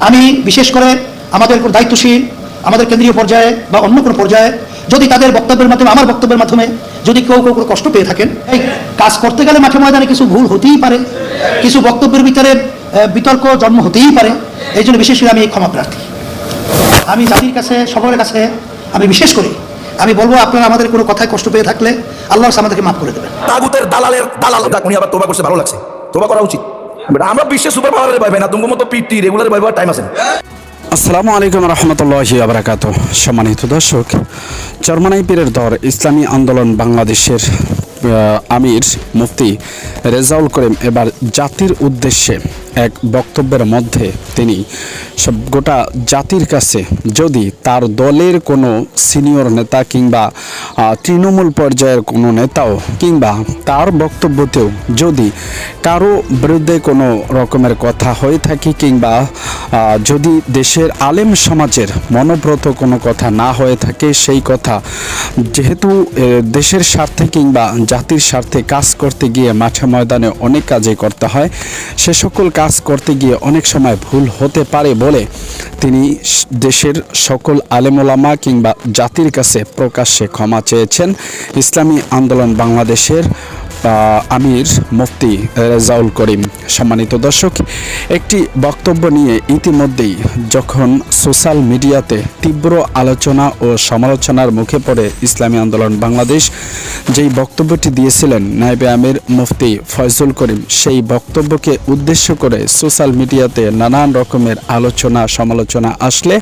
আমি বিশেষ করে আমাদের দায়িত্বশীল আমাদের কেন্দ্রীয় পর্যায়ে বা অন্য কোনো পর্যায়ে যদি তাদের বক্তব্যের মাধ্যমে আমার বক্তব্যের মাধ্যমে যদি কেউ কেউ কষ্ট পেয়ে থাকেন, এই কাজ করতে গেলে মাঠে ময়দানে কিছু ভুল হতেই পারে, কিছু বক্তব্যের ভিতরে বিতর্ক জন্ম হতেই পারে। এই জন্য বিশেষ করে আমি ক্ষমা প্রার্থী। আমি জাতির কাছে সকলের কাছে আমি বিশেষ করি আমি বলবো, আপনারা আমাদের কোনো কথায় কষ্ট পেয়ে থাকলে আল্লাহ আমাদেরকে মাফ করে দেবেন। তাগুতের দালালের দালাল উনি আবার তোবা করছে, ভালো লাগছে, তোবা করা উচিত। আমরা বিশ্বের সুপার পাওয়ারের ভাই না, তোমার মতো পিটি রেগুলার ভাই টাইম আছে। আসসালামু আলাইকুম রহমতুল্লাহি ওয়া বারাকাতুহু। সম্মানিত দর্শক, চরমনাই পীরের দর ইসলামী আন্দোলন বাংলাদেশের আমির মুফতি রেজাউল করিম এবার জাতির উদ্দেশ্যে এক বক্তব্যের মধ্যে তিনি গোটা জাতির কাছে যদি তার দলের কোনো সিনিয়র নেতা কিংবা তৃণমূল পর্যায়ের কোনো নেতাও কিংবা তার বক্তব্যতেও যদি কারো বিরুদ্ধে কোনো রকমের কথা হয়ে থাকে কিংবা যদি দেশের আলেম সমাজের মনোব্রত কোনো কথা না হয়ে থাকে, সেই কথা যেহেতু দেশের স্বার্থে কিংবা জাতির স্বার্থে কাজ করতে গিয়ে মাঠে ময়দানে অনেক কাজই করতে হয়, সে সকল কাজ করতে গিয়ে অনেক সময় ভুল হতে পারে বলে তিনি দেশের সকল আলেম ওলামা কিংবা জাতির কাছে প্রকাশ্যে ক্ষমা চেয়েছেন। ইসলামী আন্দোলন বাংলাদেশের আমির মুফতি রেজাউল করিম। সম্মানিত দর্শক, একটি বক্তব্য নিয়ে ইতিমধ্যেই যখন সোশ্যাল মিডিয়াতে তীব্র আলোচনা ও সমালোচনার মুখে পড়ে ইসলামী আন্দোলন বাংলাদেশ, যেই বক্তব্যটি দিয়েছিলেন নায়েবে আমির মুফতি ফয়জুল করিম, সেই বক্তব্যকে উদ্দেশ্য করে সোশ্যাল মিডিয়াতে নানান রকমের আলোচনা সমালোচনা আসলে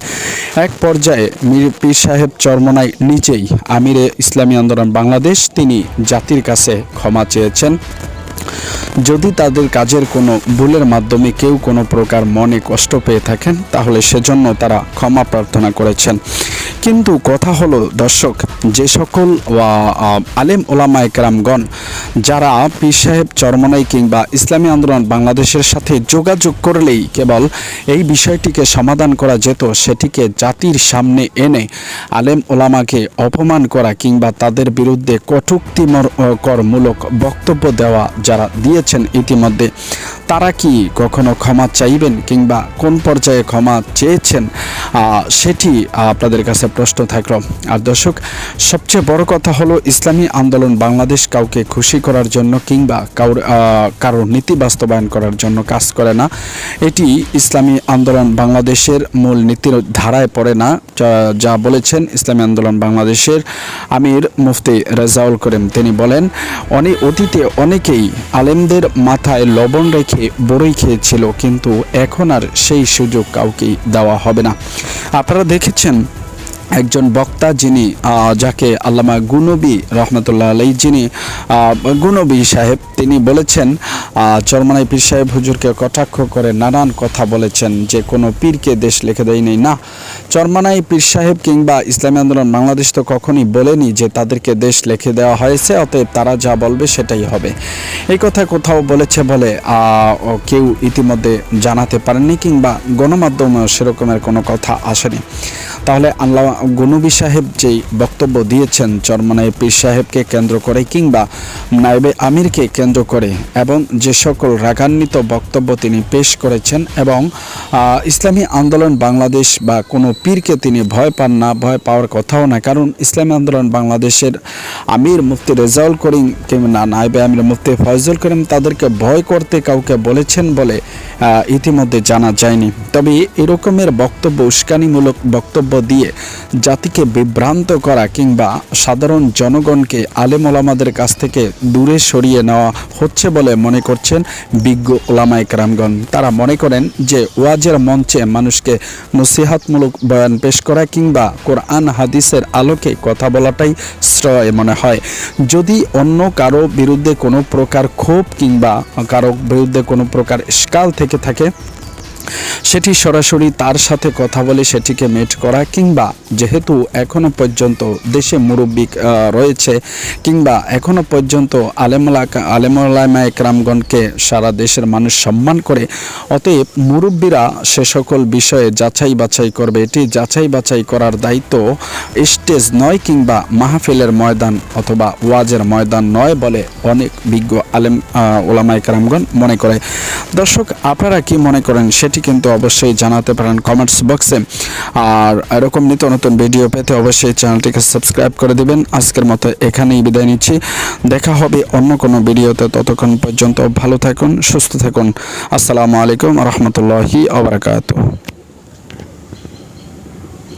এক পর্যায়ে মীর পীর সাহেব চরমনাই নিজেই আমিরে ইসলামী আন্দোলন বাংলাদেশ তিনি জাতির কাছে ক্ষমা চেয়েছেন। যদি তাদের কাজের কোনো ভুলের মাধ্যমে কেউ কোনো প্রকার মনে কষ্ট পেয়ে থাকেন তাহলে সেজন্য তারা ক্ষমা প্রার্থনা করেছেন। কিন্তু কথা হলো দর্শক, যে সকল আলেম ওলামা একরামগণ যারা পীর সাহেব চরমনাই কিংবা ইসলামী আন্দোলন বাংলাদেশের সাথে যোগাযোগ করলেই কেবল এই বিষয়টিকে সমাধান করা যেত, সেটিকে জাতির সামনে এনে আলেম ওলামাকে অপমান করা কিংবা তাদের বিরুদ্ধে কটূক্তিকরমূলক বক্তব্য দেওয়া যারা দিয়েছেন ইতিমধ্যে, তারা কি কখনো ক্ষমা চাইবেন কিংবা কোন পর্যায়ে ক্ষমা চেয়েছেন, সেটি আপনাদের কাছে প্রশ্ন থাকলো। আর দর্শক, সবচেয়ে বড় কথা হলো ইসলামী আন্দোলন বাংলাদেশ কাউকে খুশি করার জন্য কিংবা কারোর নীতি বাস্তবায়ন করার জন্য কাজ করে না। এটি ইসলামী আন্দোলন বাংলাদেশের মূল নীতির ধারায় পড়ে না। যা বলেছেন ইসলামী আন্দোলন বাংলাদেশের আমির মুফতি রেজাউল করিম, তিনি বলেন অতীতে অনেকেই আলেমদের মাথায় লবণ রেখে বড়ই খেয়েছিল, কিন্তু এখন আর সেই সুযোগ কাউকেই দেওয়া হবে না। আপনারা দেখেছেন একজন বক্তা যিনি যাকে আল্লামা গুনবী রহমতুল্লাহ আলাই, যিনি গুনবী সাহেব, তিনি বলেছেন চরমনাই পীর সাহেব হুজুরকে কটাক্ষ করে নানান কথা বলেছেন যে কোনো পীরকে দেশ লিখে দেয়নি। না, চরমনাই পীর সাহেব কিংবা ইসলামী আন্দোলন বাংলাদেশ তো কখনই বলেনি যে তাদেরকে দেশ লিখে দেওয়া হয়েছে, অতএব তারা যা বলবে সেটাই হবে। এই কথা কোথাও বলেছে বলে কেউ ইতিমধ্যে জানাতে পারেননি কিংবা গণমাধ্যমেও সেরকমের কোনো কথা আসেনি। তাহলে আল্লামা গুনবী সাহেব যেই বক্তব্য দিয়েছেন চরমনাই পীর সাহেবকে কেন্দ্র করে কিংবা নায়েবে আমিরকে কেন্দ্র করে এবং যে সকল রাগান্বিত বক্তব্য তিনি পেশ করেছেন এবং ইসলামী আন্দোলন বাংলাদেশ বা কোনো পীরকে তিনি ভয় পান না, ভয় পাওয়ার কথাও না, কারণ ইসলামী আন্দোলন বাংলাদেশের আমির মুফতি রেজাউল করিম কিংবা নায়েবে আমির মুফতি ফয়জুল করিম তাদেরকে ভয় করতে কাউকে বলেছেন বলে ইতিমধ্যে জানা যায়নি। তবে এরকমের বক্তব্য, উস্কানিমূলক বক্তব্য দিয়ে জাতিকে বিভ্রান্ত করা কিংবা সাধারণ জনগণকে আলেম ওলামাদের কাছ থেকে দূরে সরিয়ে নেওয়া হচ্ছে বলে মনে করছেন বিজ্ঞ ওলামা একরামগণ। তারা মনে করেন যে ওয়াজের মঞ্চে মানুষকে নসিহাতমূলক বয়ান পেশ করা কিংবা কোরআন হাদিসের আলোকে কথা বলাটাই শ্রেয় মনে হয়। যদি অন্য কারো বিরুদ্ধে কোনো প্রকার ক্ষোভ কিংবা কারো বিরুদ্ধে কোনো প্রকার ইশকাল থেকে থাকে, সেটি সরাসরি তার সাথে কথা বলে সেটিকে মেট করা কিংবা যেহেতু এখনো পর্যন্ত দেশে মুরব্বী রয়েছে কিংবা এখনো পর্যন্ত আলেমুলামা একরামগণকে সারা দেশের মানুষ সম্মান করে, অতএব মুরব্বীরা সে সকল বিষয়ে যাচাই বাছাই করবে। এটি যাচাই বাছাই করার দায়িত্ব স্টেজ নয় কিংবা মাহফিলের ময়দান অথবা ওয়াজের ময়দান নয় বলে অনেক বিজ্ঞ আলেম ওলামা একরামগণ মনে করে। দর্শক, আপনারা কি মনে করেন সেটি সেটি কিন্তু অবশ্যই জানাতে পারেন কমেন্টস বক্সে। আর এরকম নিত্য নতুন ভিডিও পেতে অবশ্যই চ্যানেলটিকে সাবস্ক্রাইব করে দিবেন। আজকের মতো এখানেই বিদায় নিচ্ছি, দেখা হবে অন্য কোনো ভিডিওতে। ততক্ষণ পর্যন্ত ভালো থাকুন, সুস্থ থাকুন। আসসালামু আলাইকুম রহমতুল্লাহি ওয়া বারাকাতুহু।